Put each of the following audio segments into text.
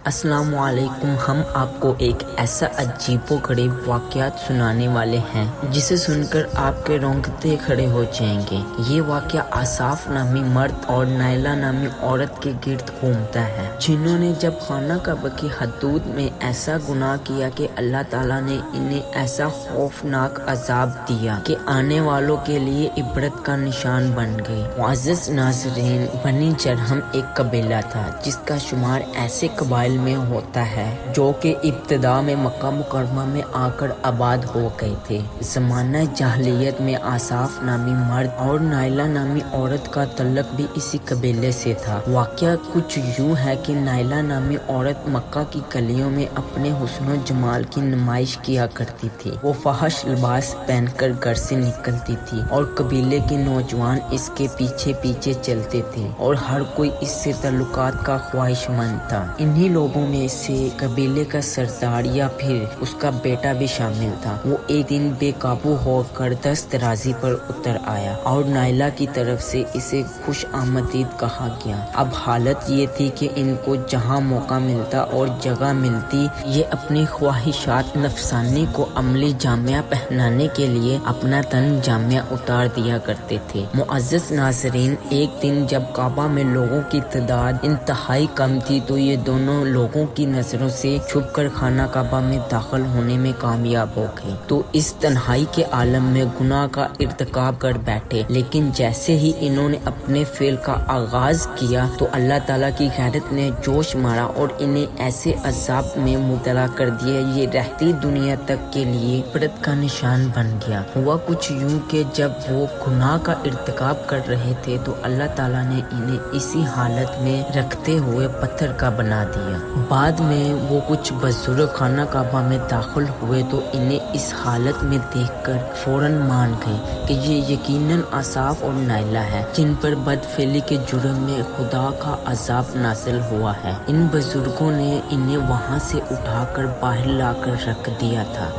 السلام علیکم۔ ہم آپ کو ایک ایسا عجیب و غریب واقعات سنانے والے ہیں جسے سن کر آپ کے رونگٹے کھڑے ہو جائیں گے۔ یہ واقعہ آصاف نامی مرد اور نائلہ نامی عورت کے گرد گھومتا ہے، جنہوں نے جب خانہ کعبہ کی حدود میں ایسا گناہ کیا کہ اللہ تعالیٰ نے انہیں ایسا خوفناک عذاب دیا کہ آنے والوں کے لیے عبرت کا نشان بن گئی۔ معزز ناظرین، بنی جرہم ایک قبیلہ تھا جس کا شمار ایسے قبائل میں ہوتا ہے جو کہ ابتدا میں مکہ مکرمہ میں آ کر آباد ہو گئے تھے۔ زمانہ جاہلیت میں آصاف نامی مرد اور نائلہ نامی عورت کا تعلق بھی اسی قبیلے سے تھا۔ واقعہ کچھ یوں ہے کہ نائلہ نامی عورت مکہ کی گلیوں میں اپنے حسن و جمال کی نمائش کیا کرتی تھی۔ وہ فحش لباس پہن کر گھر سے نکلتی تھی اور قبیلے کے نوجوان اس کے پیچھے پیچھے چلتے تھے اور ہر کوئی اس سے تعلقات کا خواہش مند تھا۔ انہی لوگوں میں سے قبیلے کا سردار یا پھر اس کا بیٹا بھی شامل تھا۔ وہ ایک دن بے قابو ہو کر دست درازی پر اتر آیا اور نائلہ کی طرف سے اسے خوش آمدید کہا گیا۔ اب حالت یہ تھی کہ ان کو جہاں موقع ملتا اور جگہ ملتی، یہ اپنی خواہشات نفسانی کو عملی جامہ پہنانے کے لیے اپنا تن جامہ اتار دیا کرتے تھے۔ معزز ناظرین، ایک دن جب کعبہ میں لوگوں کی تعداد انتہائی کم تھی تو یہ دونوں لوگوں کی نظروں سے چھپ کر خانہ کعبہ میں داخل ہونے میں کامیاب ہو گئے تو اس تنہائی کے عالم میں گناہ کا ارتکاب کر بیٹھے۔ لیکن جیسے ہی انہوں نے اپنے فعل کا آغاز کیا تو اللہ تعالیٰ کی غیرت نے جوش مارا اور انہیں ایسے عذاب میں مبتلا کر دیا یہ رہتی دنیا تک کے لیے عبرت کا نشان بن گیا۔ ہوا کچھ یوں کہ جب وہ گناہ کا ارتکاب کر رہے تھے تو اللہ تعالیٰ نے انہیں اسی حالت میں رکھتے ہوئے پتھر کا بنا دیا۔ بعد میں وہ کچھ بزرگ خانہ کعبہ میں داخل ہوئے تو انہیں اس حالت میں دیکھ کر فوراً مان گئے کہ یہ یقیناً آصاف اور نائلہ ہے جن پر بدفعلی کے جرم میں خدا کا عذاب نازل ہوا ہے۔ ان بزرگوں نے انہیں وہاں سے اٹھا کر باہر لا کر رکھ دیا تھا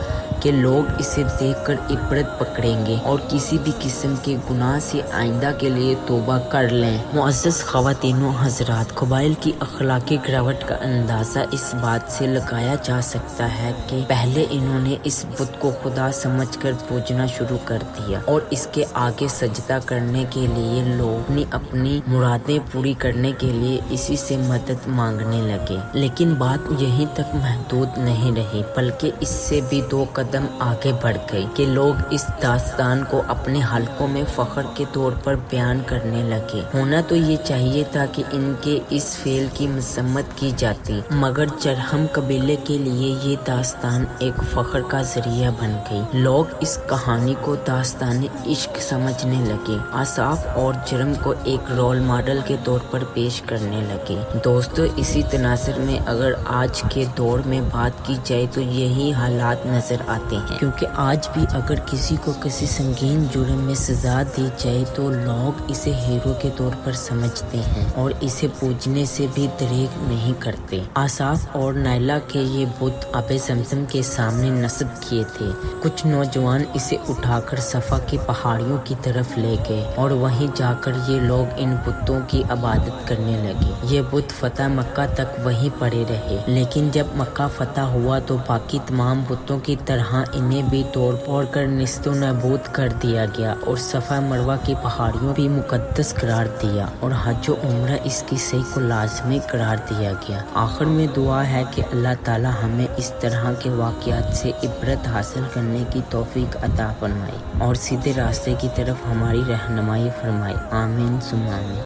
کہ لوگ اسے دیکھ کر عبرت پکڑیں گے اور کسی بھی قسم کے گناہ سے آئندہ کے لیے توبہ کر لیں۔ معزز خواتین و حضرات، قبائل کی اخلاقی گراوٹ کا اندازہ اس بات سے لگایا جا سکتا ہے کہ پہلے انہوں نے اس بت کو خدا سمجھ کر پوجنا شروع کر دیا اور اس کے آگے سجدہ کرنے کے لیے لوگ اپنی مرادیں پوری کرنے کے لیے اسی سے مدد مانگنے لگے۔ لیکن بات یہیں تک محدود نہیں رہی بلکہ اس سے بھی دو قدم آگے بڑھ گئی کہ لوگ اس داستان کو اپنے حلقوں میں فخر کے طور پر بیان کرنے لگے۔ ہونا تو یہ چاہیے تھا کہ ان کے اس فعل کی مذمت کی جاتی، مگر جرہم قبیلے کے لیے یہ داستان ایک فخر کا ذریعہ بن گئی۔ لوگ اس کہانی کو داستان عشق سمجھنے لگے، آصاف اور جرم کو ایک رول ماڈل کے طور پر پیش کرنے لگے۔ دوستو، اسی تناظر میں اگر آج کے دور میں بات کی جائے تو یہی حالات نظر آتے ہیں، کیونکہ آج بھی اگر کسی کو کسی سنگین جرم میں سزا دی جائے تو لوگ اسے ہیرو کے طور پر سمجھتے ہیں اور اسے پوجنے سے بھی دریغ نہیں کرتے۔ آصاف اور نائلہ کے یہ بت آب زمزم کے سامنے نصب کیے تھے۔ کچھ نوجوان اسے اٹھا کر صفا کی پہاڑیوں کی طرف لے گئے اور وہیں جا کر یہ لوگ ان بتوں کی عبادت کرنے لگے۔ یہ بت فتح مکہ تک وہیں پڑے رہے، لیکن جب مکہ فتح ہوا تو باقی تمام بتوں کی طرح انہیں بھی توڑ پھوڑ کر نیست و نابود کر دیا گیا اور صفا مروہ کی پہاڑیوں بھی مقدس قرار دیا اور حج و عمرہ اس کی صحیح کو لازمی قرار دیا گیا۔ آخر میں دعا ہے کہ اللہ تعالی ہمیں اس طرح کے واقعات سے عبرت حاصل کرنے کی توفیق عطا فرمائے اور سیدھے راستے کی طرف ہماری رہنمائی فرمائے۔ آمین ثم آمین۔